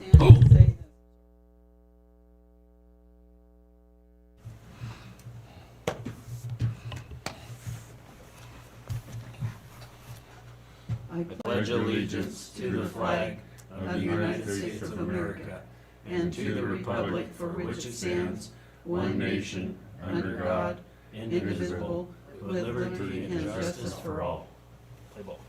stand and say this? I pledge allegiance to the flag of the United States of America and to the republic for which it stands, one nation, under God, indivisible, with liberty and justice for all. Play ball.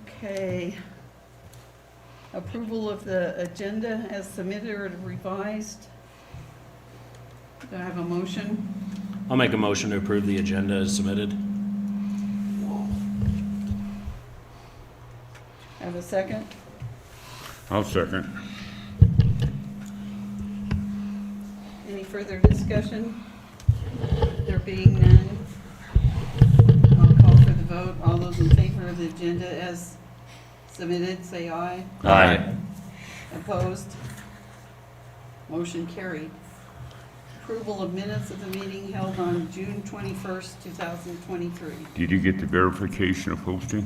Okay. Approval of the agenda as submitted or revised. Do I have a motion? I'll make a motion to approve the agenda as submitted. Have a second? I'll second. Any further discussion? There being none, I'll call for the vote. All those in favor of the agenda as submitted, say aye. Aye. Opposed? Motion carried. Approval of minutes of the meeting held on June 21st, 2023. Did you get the verification of posting?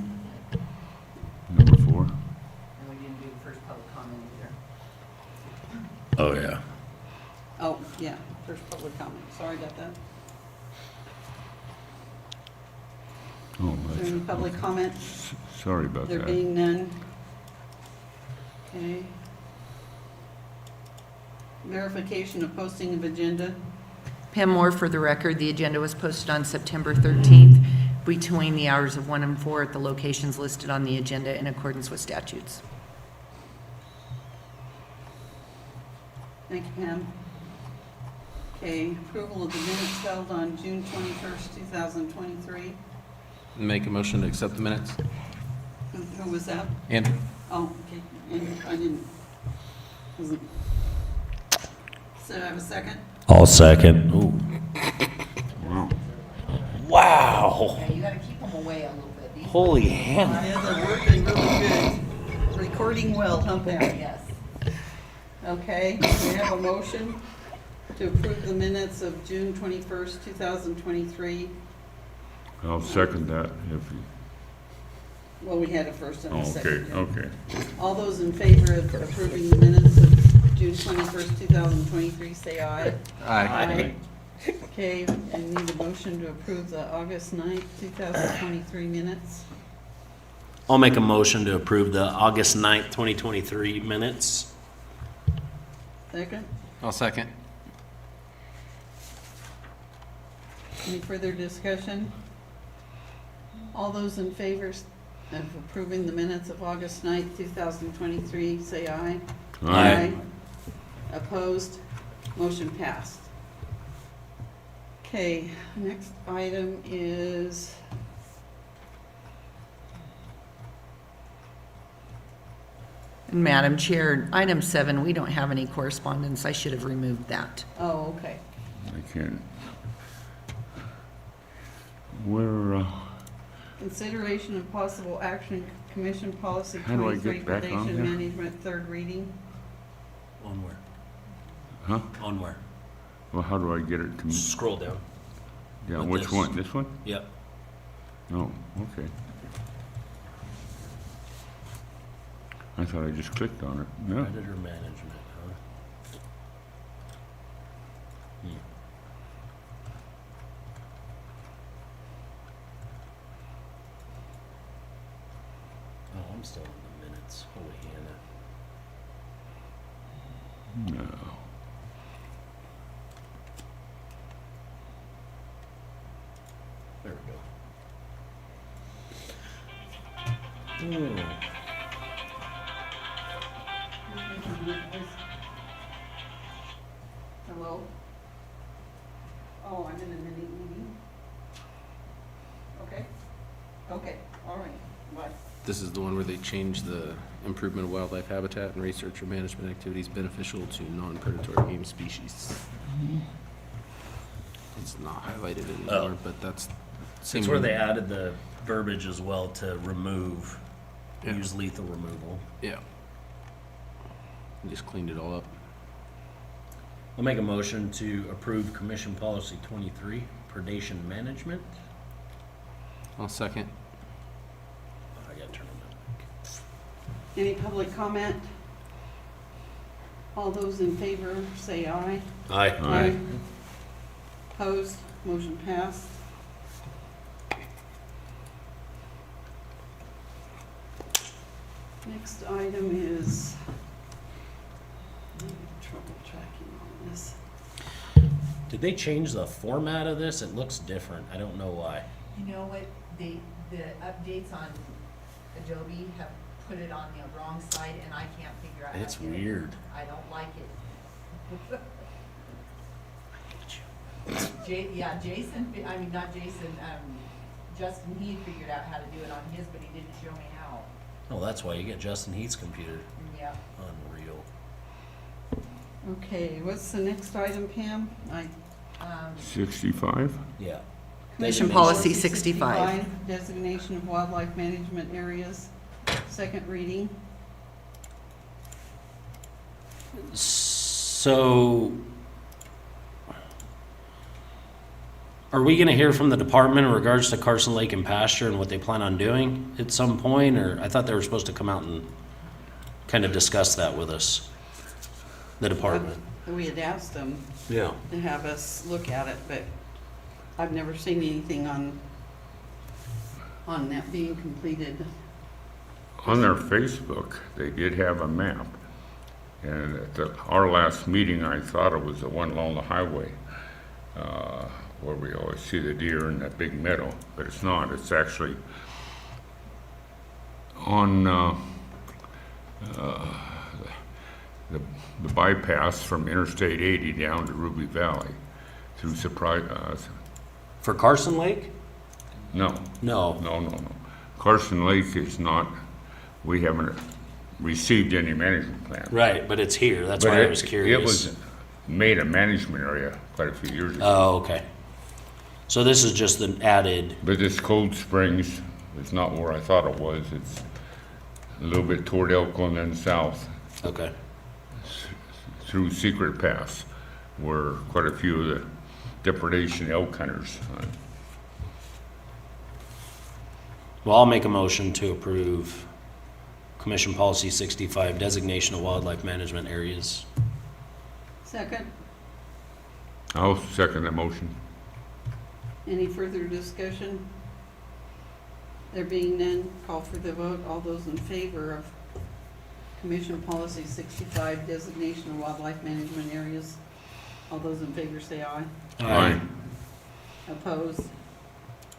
Number 4? And we didn't do the first public comment either. Oh, yeah. Oh, yeah, first public comment. Sorry about that. Oh, Is there any public comment? sorry about There that. being none. Okay. Verification of posting of agenda. Pam Moore, for the record, the agenda was posted on September 13th between the hours of 1 and 4 at the locations listed on the agenda in accordance with statutes. Thank you, Pam. Okay, approval of the minutes held on June 21st, 2023. Make a motion to accept the minutes. Who was that? Andrew? Oh, okay, and I didn't, wasn't. So I have a second? I'll second. Ooh. Wow. Wow. Yeah, you gotta keep them away a little bit. Holy hand. Yeah, they're working really good. Recording well, huh, Pam? Yes. Okay, we have a motion to approve the minutes of June 21st, 2023. I'll second that if you... Well, we had a first and a Okay, second. okay. All those in favor of approving the minutes of June 21st, 2023, say aye. Aye. Okay, and need a motion to approve the August 9th, 2023 minutes. I'll make a motion to approve the August 9th, 2023 minutes. Second? I'll second. Any further discussion? All those in favor of approving the minutes of August 9th, 2023, say aye. Aye. Opposed? Motion passed. Okay, next item is And Madam Chair, item 7, we don't have any correspondence. I should have removed that. oh, okay. I can't... Where, Consideration of possible action, Commission Policy How do I 23, get back on Predation there? Management, third reading. On where? huh? On where? Well, how do I get it to... Scroll down. Yeah, with which this. one? This one? Yep. Oh, okay. I thought I just clicked on it. No. Predator management, huh? Oh, I'm still in the minutes. Holy Hannah. No. There we go. Oh. Hello? Oh, I'm in a mini meeting. Okay, okay, all right, bye. This is the one where they changed the improvement of wildlife habitat and research or management activities beneficial to non-predatory game species. It's not highlighted anymore, but that's same. It's where they added the verbiage as well to remove, Yeah. use lethal removal. Yeah. Just cleaned it all up. I'll make a motion to approve Commission Policy 23, predation management. I'll second. I gotta turn on Any public comment? All those in favor, say aye. that. Aye. Aye. Opposed, motion passed. Next item is, I'm having trouble tracking all this. Did they change the format of this? It looks different. I don't know why. You know what, the updates on Adobe have put it on the wrong side, and I can't figure out how to It's do it. weird. I don't like it. Jason, I mean, not Jason, Justin, he figured out how to do it on his, but he didn't show me how. Oh, that's why you get Justin Heath's computer. Yeah. Unreal. Okay, what's the next item, Pam? 65? Yeah. Commission Policy 65. Designation of wildlife management areas, second reading. So, are we gonna hear from the department in regards to Carson Lake and Pasture and what they plan on doing at some point? Or I thought they were supposed to come out and kind of discuss that with us, the department. We had asked them Yeah. to have us look at it, but I've never seen anything on that being completed. On their Facebook, they did have a map. And at our last meeting, I thought it was the one along the highway, where we always see the deer in that big meadow, but it's not. It's actually on the bypass from Interstate 80 down to Ruby Valley through For Carson Lake? no, No. Carson Lake is not, we haven't received any management plan. Right, but it's here. That's But why I was curious. It was made a management area quite a few years ago. Oh, okay. So this is just the added, But this Cold Springs is not where I thought it was. It's a little bit toward Elko and then south okay. through Secret Pass, where quite a few of the depredation elk hunters. Well, I'll make a motion to approve Commission Policy 65, designation of wildlife management areas. Second, I'll second the motion. any further discussion? There being none, call for the vote. All those in favor of Commission Policy 65, designation of wildlife management areas, all those in favor say aye. Aye. Opposed?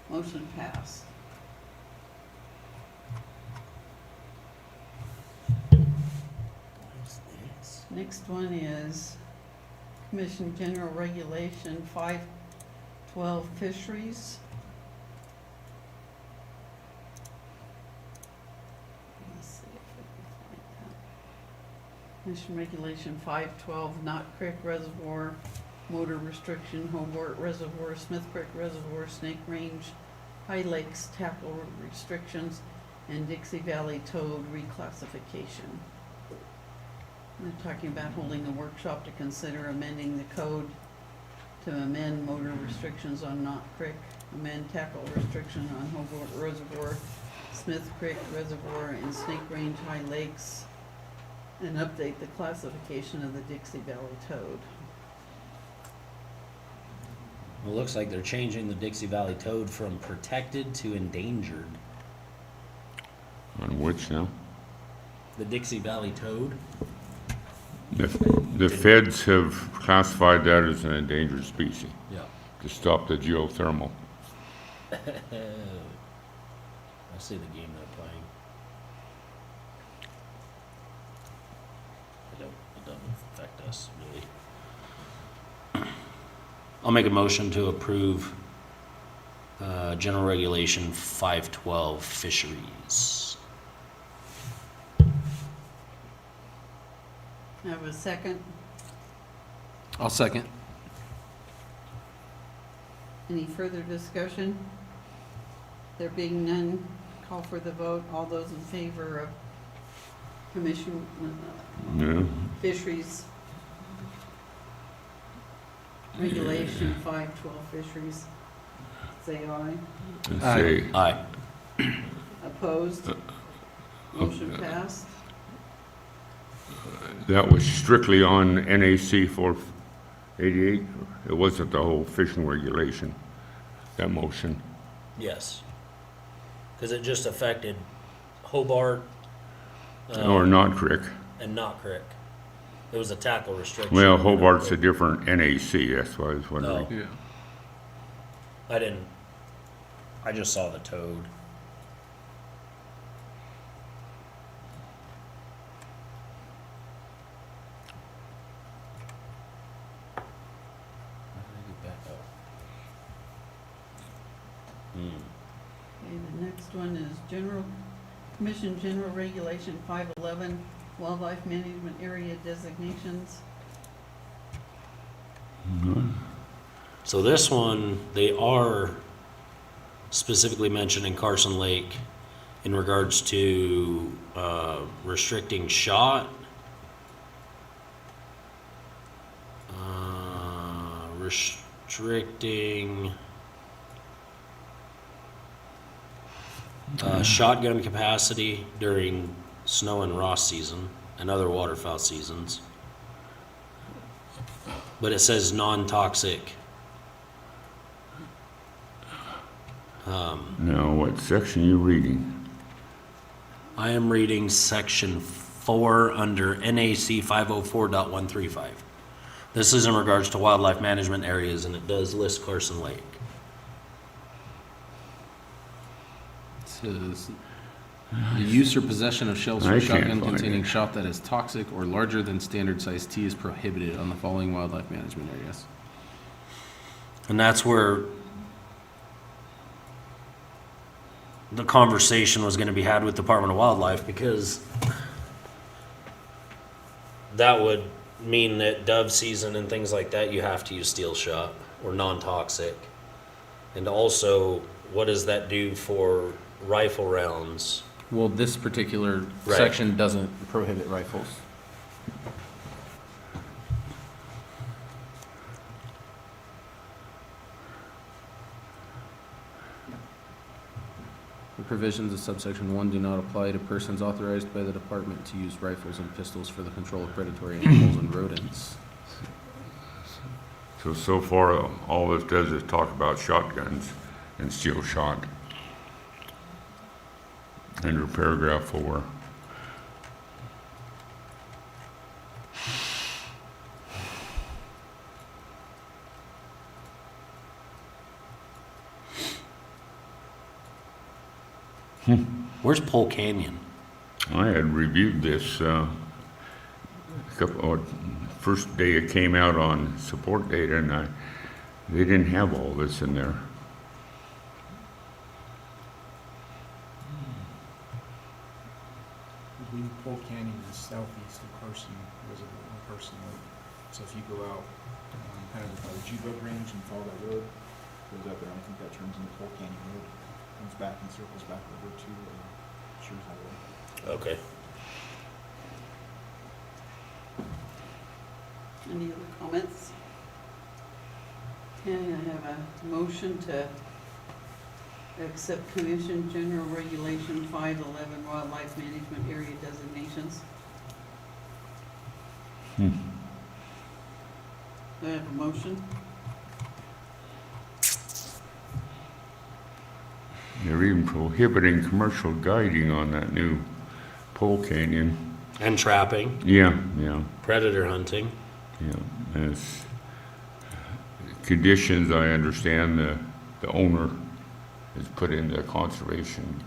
Motion passed. Next one is Commission General Regulation 512 Fisheries. Let's see if we can find that. Commission Regulation 512 Knott Creek Reservoir, Motor Restriction, Hobart Reservoir, Smith Creek Reservoir, Snake Range, High Lakes Tackle Restrictions, and Dixie Valley Toad Reclassification. They're talking about holding a workshop to consider amending the code to amend motor restrictions on Knott Creek, amend tackle restriction on Hobart Reservoir, Smith Creek Reservoir, and Snake Range High Lakes, and update the classification of the Dixie Valley toad. Well, it looks like they're changing the Dixie Valley toad from protected to endangered. On which now? The Dixie Valley toad? The feds have classified that as an endangered species Yeah. to stop the geothermal. I see the game they're playing. It doesn't affect us, really. I'll make a motion to approve General Regulation 512 fisheries. Have a second? I'll second. Any further discussion? There being none, call for the vote. All those in favor of Commission Yeah. Fisheries Regulation 512 fisheries. Say aye. And Aye. say, Aye. Opposed? Motion passed. that was strictly on NAC 488? It wasn't the whole fishing regulation, that motion? Yes. Because it just affected Hobart Or not, Crick? and Knot Creek. It was a tackle restriction. Well, Hobart's a different NAC, that's why I was wondering. Oh. Yeah. I just saw the toad. Okay, the next one is Commission General Regulation 511, Wildlife Management Area Designations. So this one, they are specifically mentioning Carson Lake in regards to restricting shot, restricting shotgun capacity during snow and frost season and other waterfowl seasons. But it says non-toxic. Now, what section you reading? I am reading section 4 under NAC 504.135. This is in regards to wildlife management areas, and it does list Carson Lake. It says, the use or possession of shells I from can't shotgun find containing it. shot that is toxic or larger than standard size T is prohibited on the following wildlife management areas. And that's where the conversation was going to be had with Department of Wildlife, because that would mean that dove season and things like that, you have to use steel shot or non-toxic. And also, what does that do for rifle rounds? Well, this particular Right. section doesn't prohibit rifles. The provisions of subsection 1 do not apply to persons authorized by the department to use rifles and pistols for the control of predatory animals and rodents. So far, all this does is talk about shotguns and steel shot. Under paragraph 4. Where's Pole Canyon? I had reviewed this, first day it came out on support data, and they didn't have all this in there. Pole Canyon is southeast of Carson Reservoir, or Carson Lake. So if you go out, kind of by the G-Boat Range and follow that road, goes up there, and I think that turns into Pole Canyon Road, comes back and circles back over to Shears Highway. Okay. Any other comments? Okay, I have a motion to accept Commission General Regulation 511 Wildlife Management Area Designations. Hmm. Do I have a motion? They're even prohibiting commercial guiding on that new Pole Canyon. And trapping, Yeah, predator hunting. As conditions, I understand the owner has put in the conservation.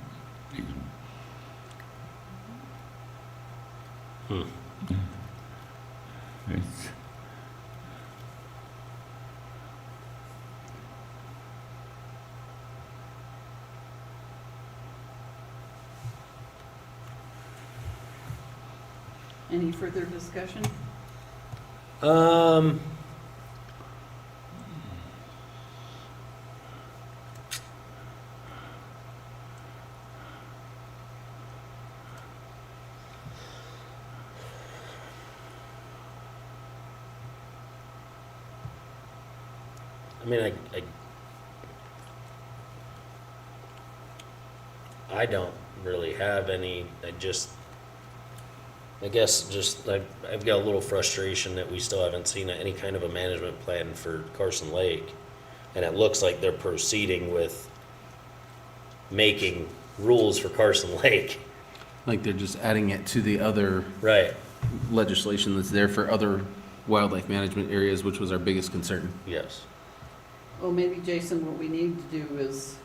It's, Any further discussion? Um, I mean, I don't really have any, I guess just, I've got a little frustration that we still haven't seen any kind of a management plan for Carson Lake. And it looks like they're proceeding with making rules for Carson Lake. Like they're just adding it to the other Right, legislation that's there for other wildlife management areas, which was our biggest concern. yes. Well, maybe, Jason, what we need to do is,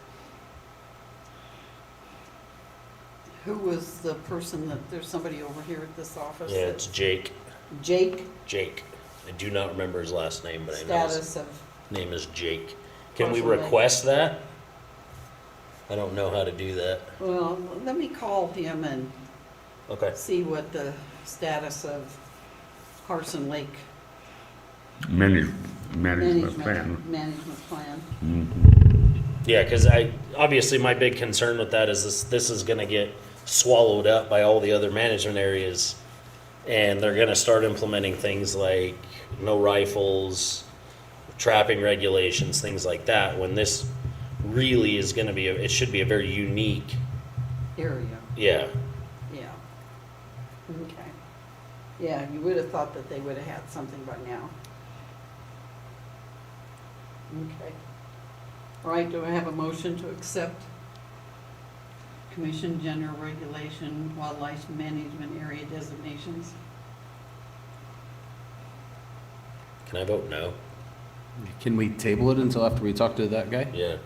who was the person that, there's somebody over here at this office? Yeah, it's Jake. Jake, I do not remember his last name, but I know his status of, name is Jake. Can we Carson Lake. request that? I don't know how to do that. well, let me call him and Okay. see what the status of Carson Lake Management plan. management plan. Mhm. Yeah, because obviously my big concern with that is this is gonna get swallowed up by all the other management areas. And they're gonna start implementing things like no rifles, trapping regulations, things like that, when this really is gonna be, it should be a very unique, Area, yeah. yeah. Okay. Yeah, you would have thought that they would have had something by now. Okay. All right, do I have a motion to accept Commission General Regulation Wildlife Management Area designations? Can I vote no? Can we table it until after we talk to that guy? Yeah.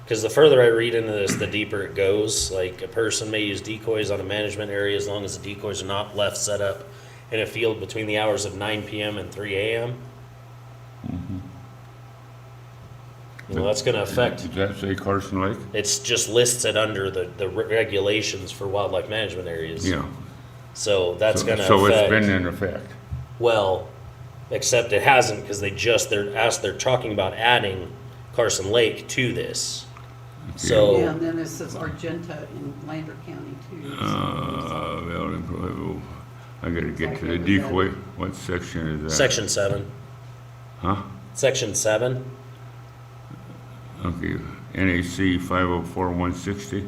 Because the further I read into this, the deeper it goes. Like, a person may use decoys on a management area as long as the decoys are not left set up in a field between the hours of 9 p.m. and 3 a.m. You know, that's gonna affect, Does that say Carson Lake? it's just lists it under the regulations for wildlife management areas. Yeah. So that's So- gonna So it's been affect, in effect. well, except it hasn't, because they're talking about adding Carson Lake to this. So. Yeah, and then it says Argenta in Lander County too. I gotta get to the decoy. What section is that? Section 7. Huh? Section 7. Okay, NAC 504-160.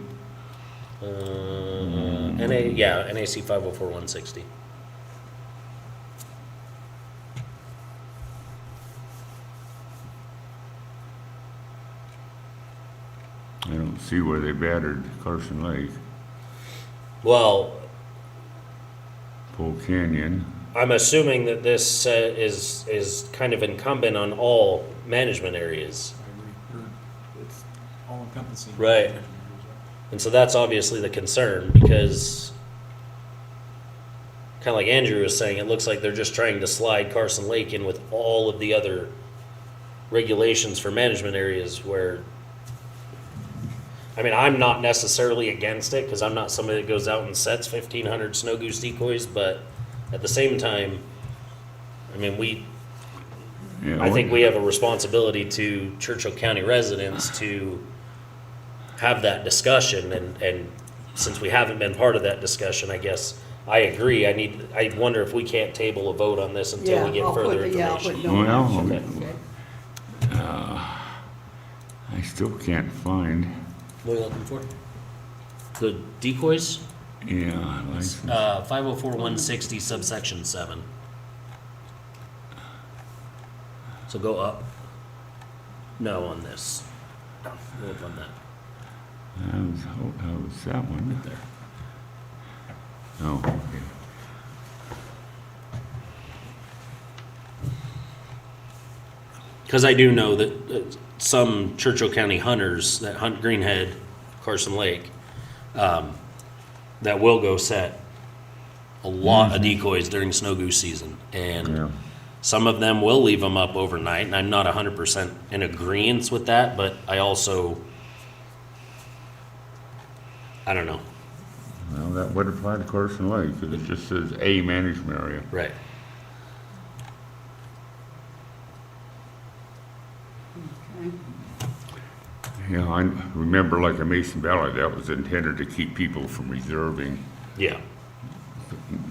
NAC 504-160. I don't see where they battered Carson Lake. Well, Pole Canyon. I'm assuming that this is kind of incumbent on all management areas. I agree. It's all encompassing. Right. And so that's obviously the concern, because kind of like Andrew was saying, it looks like they're just trying to slide Carson Lake in with all of the other regulations for management areas where, I mean, I'm not necessarily against it because I'm not somebody that goes out and sets 1,500 snow goose decoys, but at the same time, I mean, Yeah, I think we have a responsibility to Churchill County residents to have that discussion, and since we haven't been part of that discussion, I guess I agree. I wonder if we can't table a vote on this until we Yeah, get I'll further put, yeah, I'll put information. no Well, action. Okay. I still can't find, What are you looking for? The decoys? yeah, license. 504-160 subsection 7. So go up. No on this. Go up on that. That was that one. There. Oh, okay. Because I do know that some Churchill County hunters that hunt Greenhead, Carson Lake, that will go set a lot of decoys during snow goose season. And Yeah. some of them will leave them up overnight, and I'm not 100% in agreement with that, but I also, I don't know. Well, that would apply to Carson Lake, because it just says a management area. Right. Okay. Yeah, I remember like in Mason Valley, that was intended to keep people from reserving, Yeah.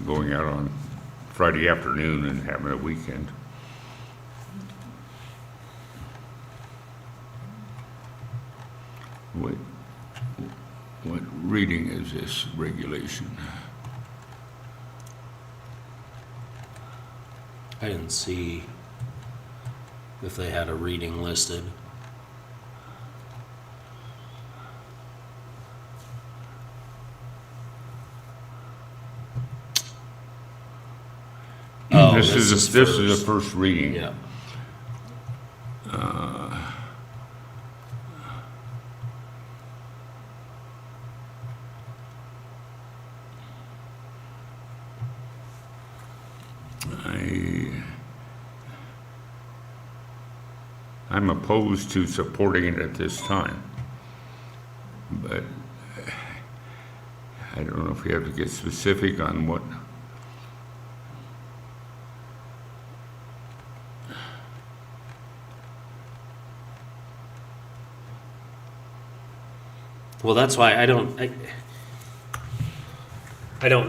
going out on Friday afternoon and having a weekend. What reading is this regulation? I didn't see if they had a reading listed. Oh, This is the first. first reading. Yeah. I'm opposed to supporting it at this time. But I don't know if we have to get specific on what. Well, that's why I don't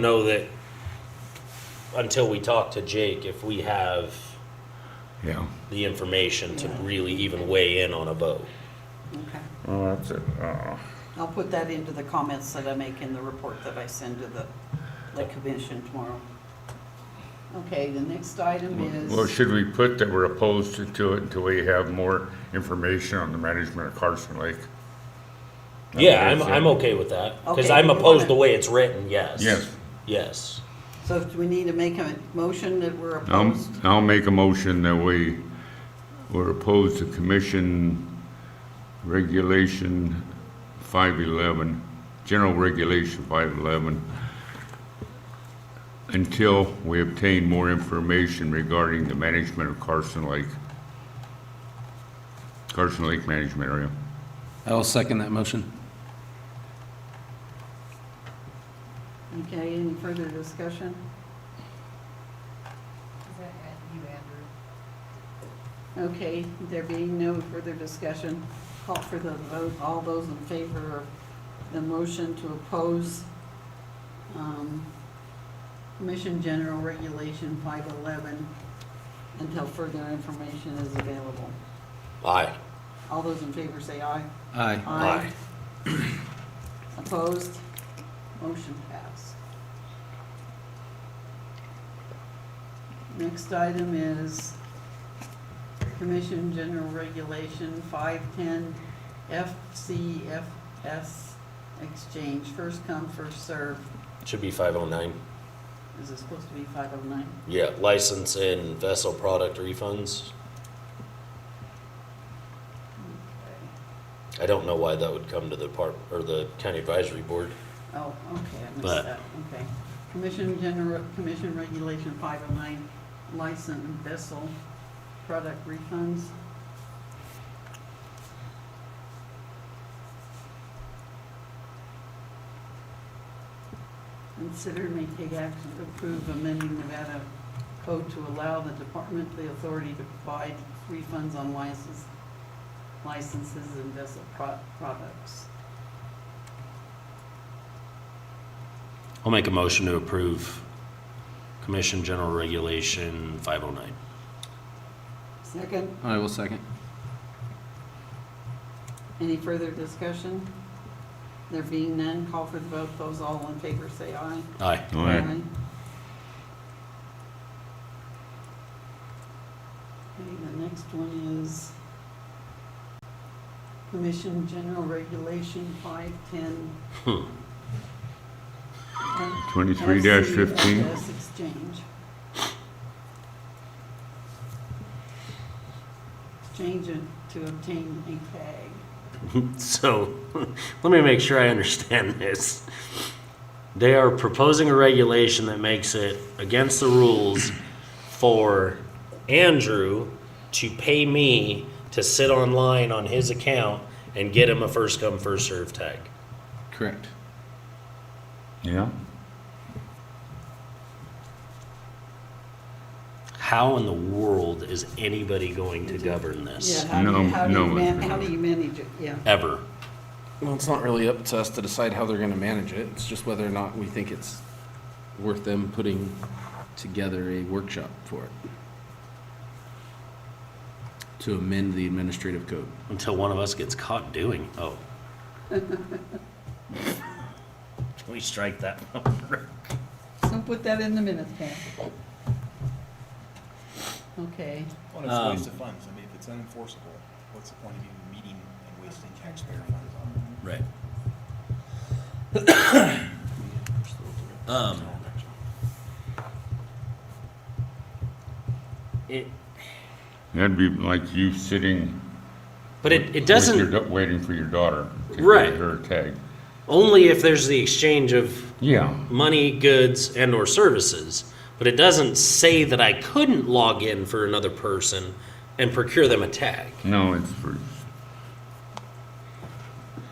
know that until we talk to Jake if we have Yeah. the information to really even weigh in on a vote. Okay. Well, that's it. I'll put that into the comments that I make in the report that I send to the commission tomorrow. Okay, the next item is. Well, should we put that we're opposed to it until we have more information on the management of Carson Lake? Yeah, I'm okay with that, because Okay, I'm you opposed wanna- the way it's written, yes. Yes. Yes. So do we need to make a motion that we're opposed? I'll make a motion that we're opposed to Commission Regulation 511, General Regulation 511, until we obtain more information regarding the management of Carson Lake management area. I'll second that motion. Okay, any further discussion? Okay, there being no further discussion, call for the vote. All those in favor of the motion to oppose Commission General Regulation 511 until further information is available. Aye. All those in favor say aye. Aye. Aye. Opposed? Motion passed. Next item is Commission General Regulation 510 FCFS Exchange, first come, first served. Should be 509. Is it supposed to be 509? Yeah, license and vessel product refunds. I don't know why that would come to the the county advisory board. Oh, okay, I missed But- that, okay. Commission Regulation 509, license and vessel product refunds. Consider and may take action to approve amending Nevada code to allow the department the authority to provide refunds on licenses and vessel products. I'll make a motion to approve Commission General Regulation 509. Second, I will second. any further discussion? There being none, call for the vote. Those all in favor say aye. Aye. Aye. Okay, the next one is Commission General Regulation 510. 23-15. FCFS Exchange. Exchange it to obtain a tag. So, let me make sure I understand this. They are proposing a regulation that makes it against the rules for Andrew to pay me to sit online on his account and get him a first come, first served tag. Correct. Yeah. How in the world is anybody going to govern this? Yeah, how do No, you, how do no you, one's how gonna- do you manage it? Yeah. Ever. Well, it's not really up to us to decide how they're gonna manage it. It's just whether or not we think it's worth them putting together a workshop for it. To amend the administrative code. Until one of us gets caught doing. Oh, We strike that number. So put that in the minutes, Pat. Okay, Well, it's a waste of funds. I mean, if it's unenforceable, what's the point of even meeting and wasting taxpayer funds on it? Right. It, That'd be like you sitting. But it with doesn't, your waiting for your daughter to Right. get her tag. only if there's the exchange of Yeah. money, goods, and or services. But it doesn't say that I couldn't log in for another person and procure them a tag. No, it's for.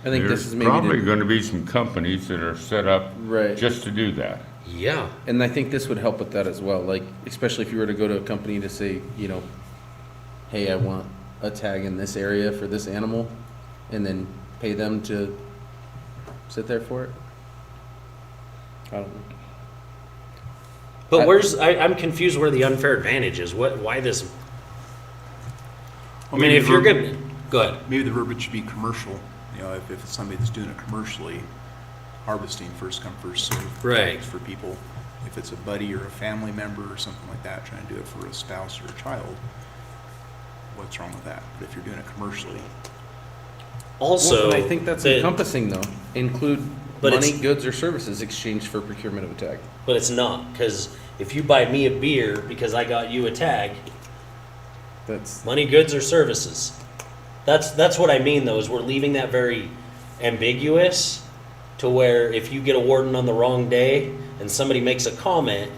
I think this There's is maybe probably to, going to be some companies that are set up right. just to do that. Yeah. And I think this would help with that as well, like, especially if you were to go to a company to say, you know, hey, I want a tag in this area for this animal, and then pay them to sit there for it. I don't know. But I- I'm confused where the unfair advantage is. Why this? I Well, mean, maybe if you're the gonna, go ahead. Maybe the verbiage should be commercial, you know, if it's somebody that's doing it commercially, harvesting first come, first served Right. tags for people. If it's a buddy or a family member or something like that, trying to do it for a spouse or a child, what's wrong with that? But if you're doing it commercially, Also, Well, I think that's the- encompassing though, include But money, it's- goods, or services exchanged for procurement of a tag. But it's not, because if you buy me a beer because I got you a tag, That's, money, goods, or services. That's what I mean though, is we're leaving that very ambiguous to where if you get a warden on the wrong day and somebody makes a comment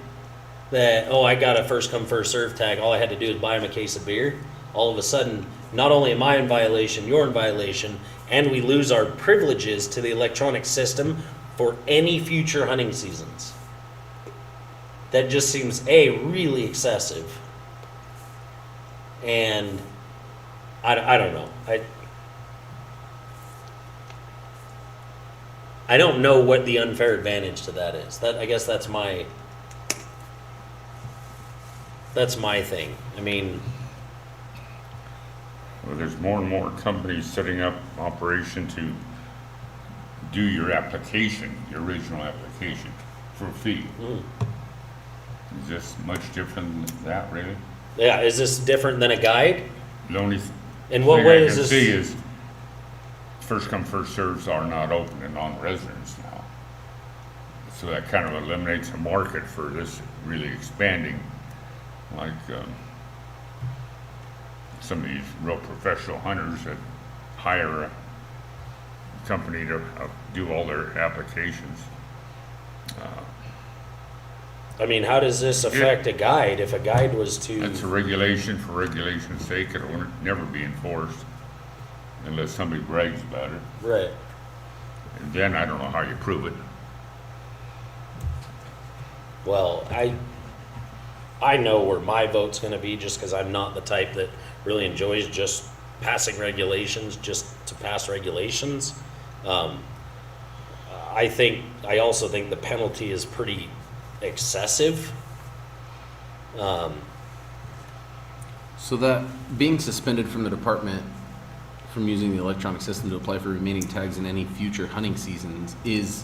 that, oh, I got a first come, first served tag, all I had to do is buy him a case of beer, all of a sudden, not only am I in violation, you're in violation, and we lose our privileges to the electronic system for any future hunting seasons. That just seems, A, really excessive. And I don't know. I don't know what the unfair advantage to that is. I guess that's my thing. I mean, Well, there's more and more companies setting up operation to do your application, your original application, for a fee. Is this much different than that, really? yeah, is this different than a guide? The only In what thing way I is can this? see is first come, first serves are not open in non-residents now. So that kind of eliminates a market for this really expanding, like some of these real professional hunters that hire a company to do all their applications. I mean, how does this affect a guide if a guide was to? That's a regulation for regulation's sake. It'll never be enforced unless somebody brags about it. Right. And then I don't know how you prove it. Well, I know where my vote's going to be just because I'm not the type that really enjoys just passing regulations just to pass regulations. I also think the penalty is pretty excessive. so that being suspended from the department from using the electronic system to apply for remaining tags in any future hunting seasons is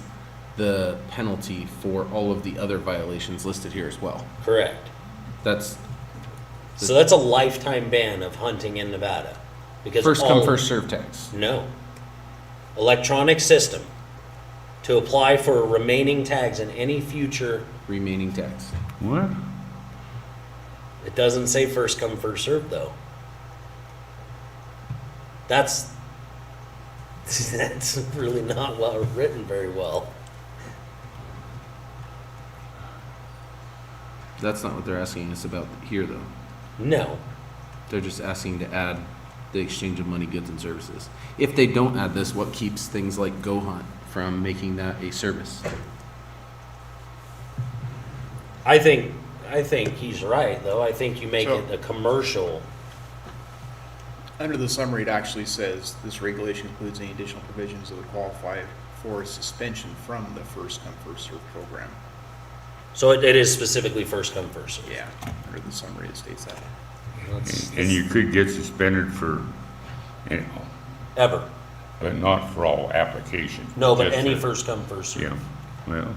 the penalty for all of the other violations listed here as well. Correct. That's So that's a lifetime ban of hunting in Nevada. Because first come, all- first served tags. No. Electronic system to apply for remaining tags in any future. Remaining tags. What? It doesn't say first come, first served though. That's really not well written very well. That's not what they're asking us about here, though. No. They're just asking to add the exchange of money, goods, and services. If they don't add this, what keeps things like Go Hunt from making that a service? I think he's right though. I think you make So- it a commercial. Under the summary, it actually says this regulation includes any additional provisions that would qualify for suspension from the first come, first served program. So it is specifically first come, first served. Yeah, under the summary, it states that. That's- And you could get suspended for, you know, Ever. But not for all applications. No, but just any for- first come, first served. Yeah, well.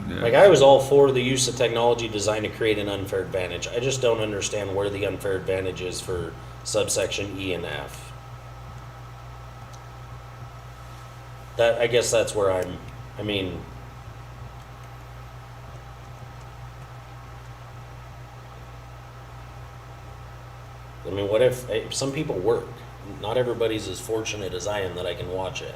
Like, I was all for the use of technology designed to create an unfair advantage. I just don't understand where the unfair advantage is for subsection E and F. That, I guess that's where I mean, what if some people work? Not everybody's as fortunate as I am that I can watch it.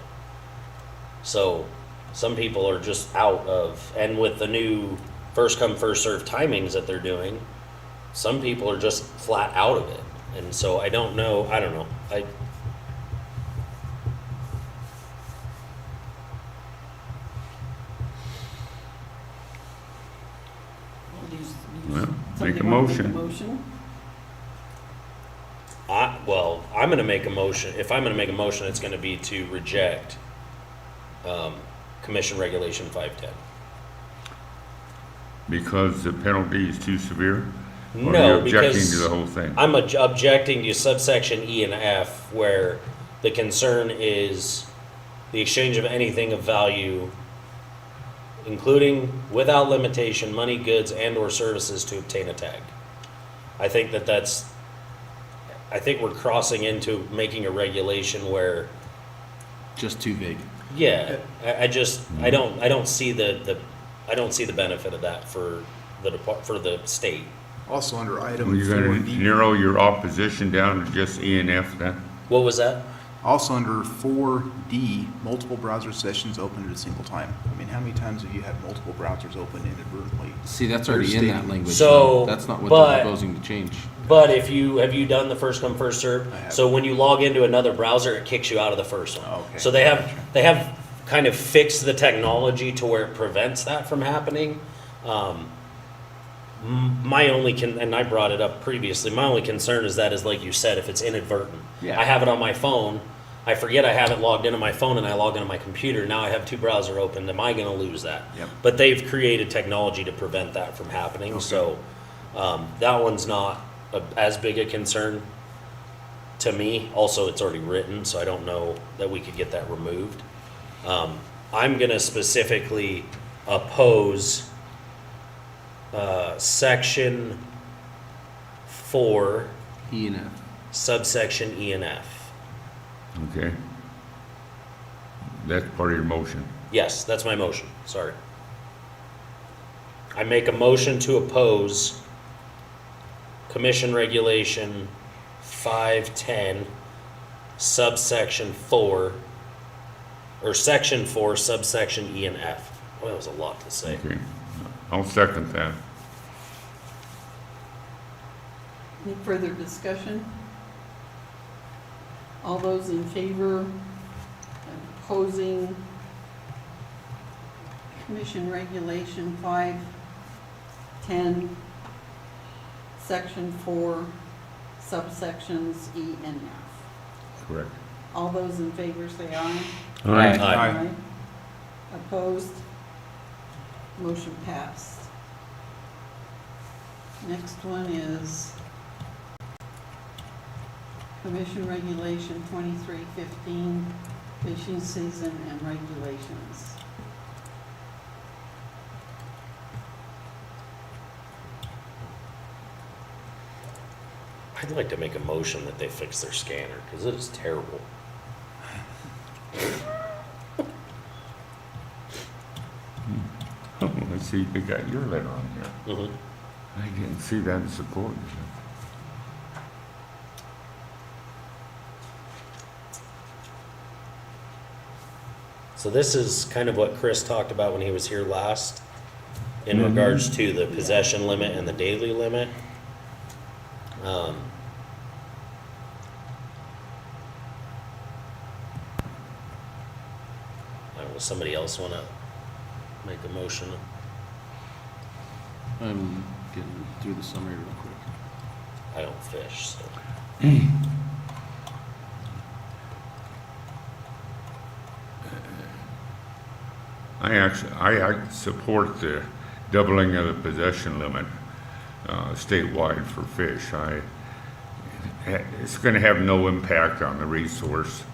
So, some people are just out of, and with the new first come, first served timings that they're doing, some people are just flat out of it. And so I don't know. Well, Somebody make a wanna motion. motion? I'm going to make a motion. If I'm going to make a motion, it's going to be to reject Commission Regulation 510. Because the penalty is too severe? Or are No, you objecting because to the whole thing? I'm objecting to subsection E and F, where the concern is the exchange of anything of value, including without limitation, money, goods, and/or services to obtain a tag. I think we're crossing into making a regulation where, Just too vague. yeah, I don't see the benefit of that for the state. Also under Well, item you're gonna 4D, narrow your opposition down to just E and F then? What was that? also under 4D, multiple browser sessions open at a single time. I mean, how many times have you had multiple browsers open inadvertently? See, that's already in that language. So, though. That's not what but- they're proposing to change. But have you done the first come first serve? I have. So when you log into another browser, it kicks you out of the first one. Oh, okay. So they have kind of fixed the technology to where it prevents that from happening. My only and I brought it up previously. My only concern is like you said, if it's inadvertent. Yeah. I have it on my phone. I forget I haven't logged into my phone, and I log into my computer. Now I have two browsers open. Am I going to lose that? Yep. But they've created technology to prevent that from happening. Okay. So that one's not as big a concern to me. Also, it's already written, so I don't know that we could get that removed. I'm going to specifically oppose section 4, E and F. subsection E and F. Okay. That's part of your motion. Yes, that's my motion. Sorry. I make a motion to oppose Commission Regulation 510, subsection 4, or section 4, subsection E and F. Well, that was a lot to say. Okay. I'll second that. Any further discussion? All those in favor of opposing Commission Regulation 510, Section 4, subsections E and F. Correct. All those in favor say aye. All right. Aye. Opposed? Motion passed. Next one is Commission Regulation 2315, fishing season and regulations. I'd like to make a motion that they fix their scanner, because it is terrible. Oh, let's see, they got your letter on here. Mhm. I didn't see that in support. So this is kind of what Chris talked about when he was here last, in regards to the possession limit and the daily limit. I don't know, somebody else want to make a motion? I'm getting through the summary real quick. I don't fish, so. I support the doubling of the possession limit statewide for fish. it's going to have no impact on the resource.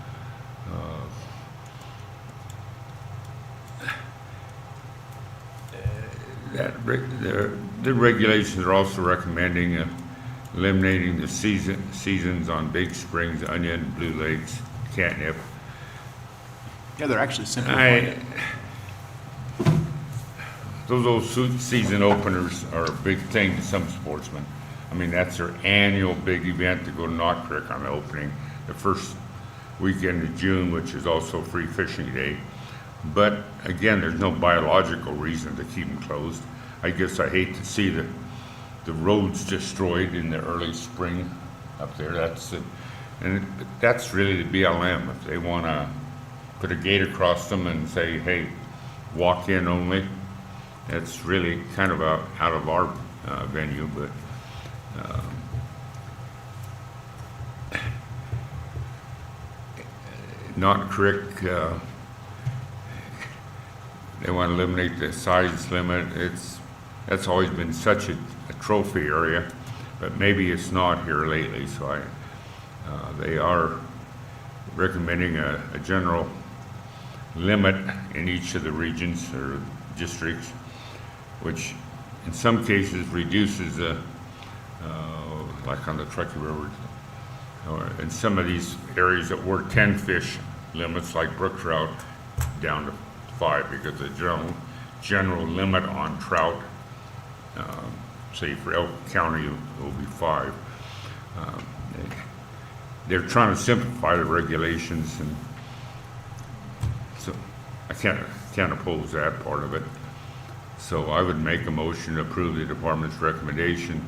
The regulations are also recommending eliminating the seasons on Big Springs, Onion, Blue Lakes, Catnip. Yeah, they're actually simplifying it. Those season openers are a big thing to some sportsmen. I mean, that's their annual big event to go to Knott Creek on the opening, the first weekend of June, which is also Free Fishing Day. But again, there's no biological reason to keep them closed. I guess I hate to see the roads destroyed in the early spring up there. That's really the BLM. If they want to put a gate across them and say, hey, walk in only, that's really kind of out of our venue, but Knott Creek, they want to eliminate the size limit. That's always been such a trophy area, but maybe it's not here lately. So they are recommending a general limit in each of the regions or districts, which in some cases reduces like on the Truckee River, or in some of these areas that were 10 fish limits, like brook trout, down to 5, because the general limit on trout, say for Elk County, will be 5. They're trying to simplify the regulations, and so I can't oppose that part of it. So I would make a motion to approve the department's recommendation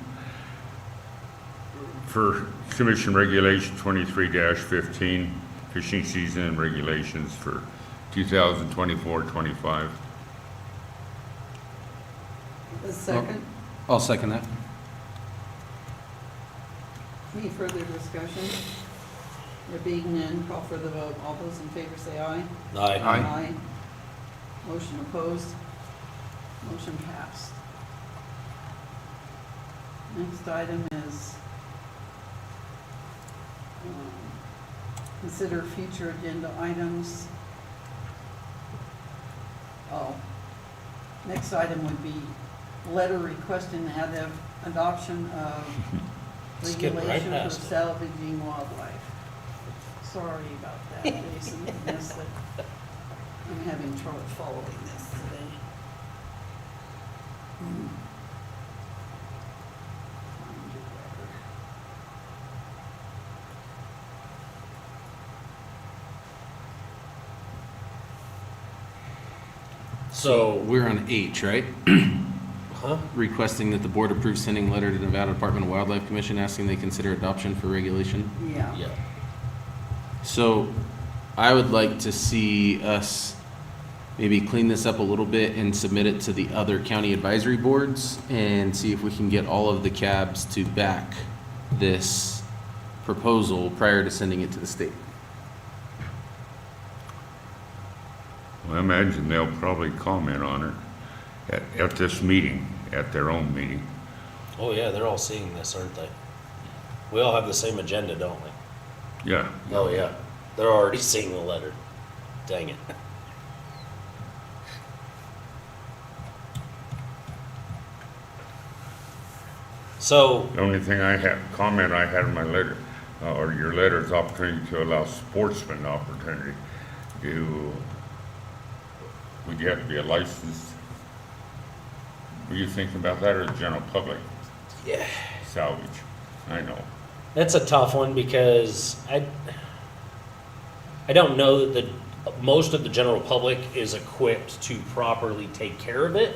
for Commission Regulation 23-15, fishing season and regulations for 2024-25. A second. I'll second that. Any further discussion? There being none, call for the vote. All those in favor say aye. Aye. Aye. Motion opposed. Motion passed. Next item is consider future agenda items. Next item would be letter requesting the adoption of Skip right regulation for past it. salvaging wildlife. Sorry about that, Jason. I missed it. I'm having trouble following this today. Find your letter. So, We're on H, right? huh? Requesting that the board approve sending letter to Nevada Department of Wildlife Commission asking they consider adoption for regulation. Yeah. Yeah. So I would like to see us maybe clean this up a little bit and submit it to the other county advisory boards and see if we can get all of the cabs to back this proposal prior to sending it to the state. Well, I imagine they'll probably comment on it at this meeting, at their own meeting. Oh yeah, they're all seeing this, aren't they? We all have the same agenda, don't we? Yeah. Oh yeah, they're already seeing the letter. Dang it. So, The only thing comment I had in my letter, or your letter, is opportunity to allow sportsmen opportunity. Would you have to be a licensed? Were you thinking about that, or the general public yeah, salvage? I know. that's a tough one because I don't know that most of the general public is equipped to properly take care of it.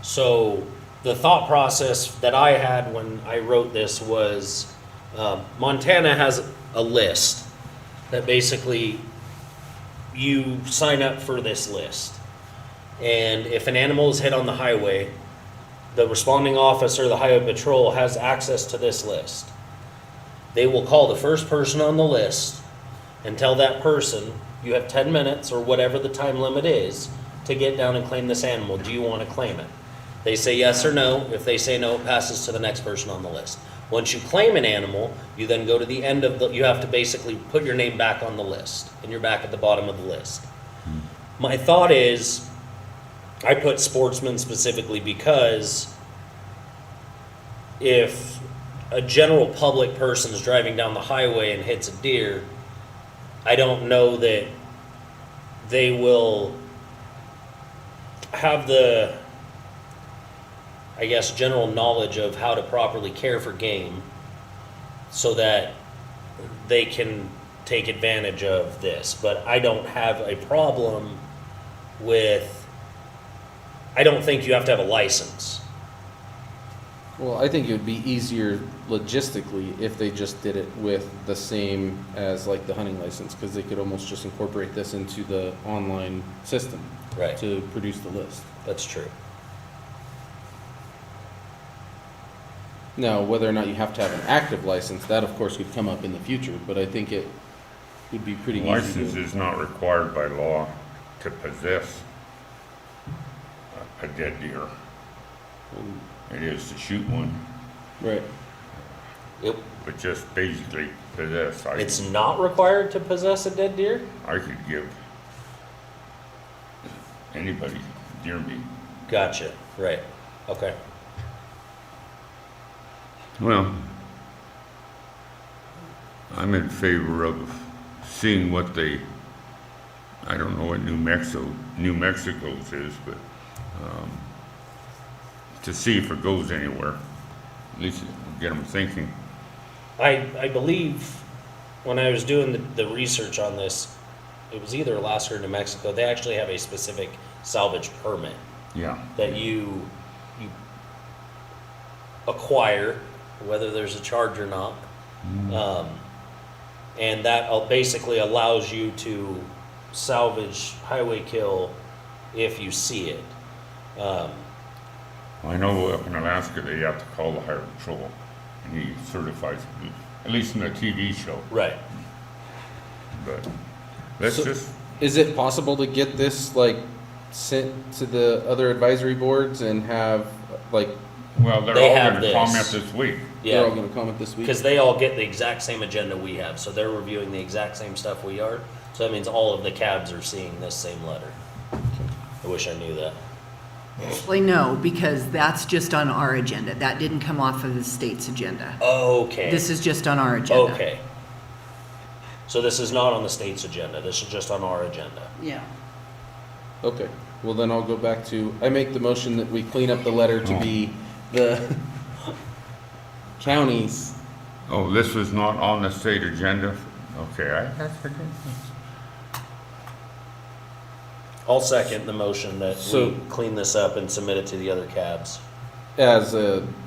So the thought process that I had when I wrote this was Montana has a list that basically you sign up for this list. And if an animal is hit on the highway, the responding officer, the highway patrol, has access to this list. They will call the first person on the list and tell that person, you have 10 minutes or whatever the time limit is to get down and claim this animal. Do you want to claim it? They say yes or no. If they say no, it passes to the next person on the list. Once you claim an animal, you then go to the end of you have to basically put your name back on the list, and you're back at the bottom of the list. My thought is, I put sportsman specifically because if a general public person is driving down the highway and hits a deer, I don't know that they will have the, I guess, general knowledge of how to properly care for game so that they can take advantage of this. But I don't have a problem with, I don't think you have to have a license. Well, I think it would be easier logistically if they just did it with the same as like the hunting license, because they could almost just incorporate this into the online system Right. to produce the list. That's true. Now, whether or not you have to have an active license, that of course could come up in the future, but I think it would be pretty easy License to. is not required by law to possess a dead deer. It is to shoot one, Right. It, but just basically possess. it's not required to possess a dead deer? I could give anybody deer meat. Gotcha. Right. Okay. Well, I'm in favor of seeing what I don't know what New Mexico's is, but, to see if it goes anywhere. At least get them thinking. I believe when I was doing the research on this, it was either Alaska or New Mexico, they actually have a specific salvage permit Yeah. that you acquire, whether there's a charge or not. And that basically allows you to salvage highway kill if you see it. I know up in Alaska, they have to call the Highway Patrol, and he certifies it, at least in the TV show, Right. but let's So- just, Is it possible to get this like sent to the other advisory boards and have like, well, they're They all have gonna this. comment this week. they're all Yeah. gonna comment this week? Because they all get the exact same agenda we have, so they're reviewing the exact same stuff we are. So that means all of the cabs are seeing this same letter. I wish I knew that. Actually, no, because that's just on our agenda. That didn't come off of the state's agenda. Okay. This is just on our agenda. Okay. So this is not on the state's agenda, this is just on our agenda. Yeah. Okay, well then I'll go back to, I make the motion that we clean up the letter to be the counties. Oh, this was not on the state agenda? Okay, I'll second the motion that So- we clean this up and submit it to the other cabs. As a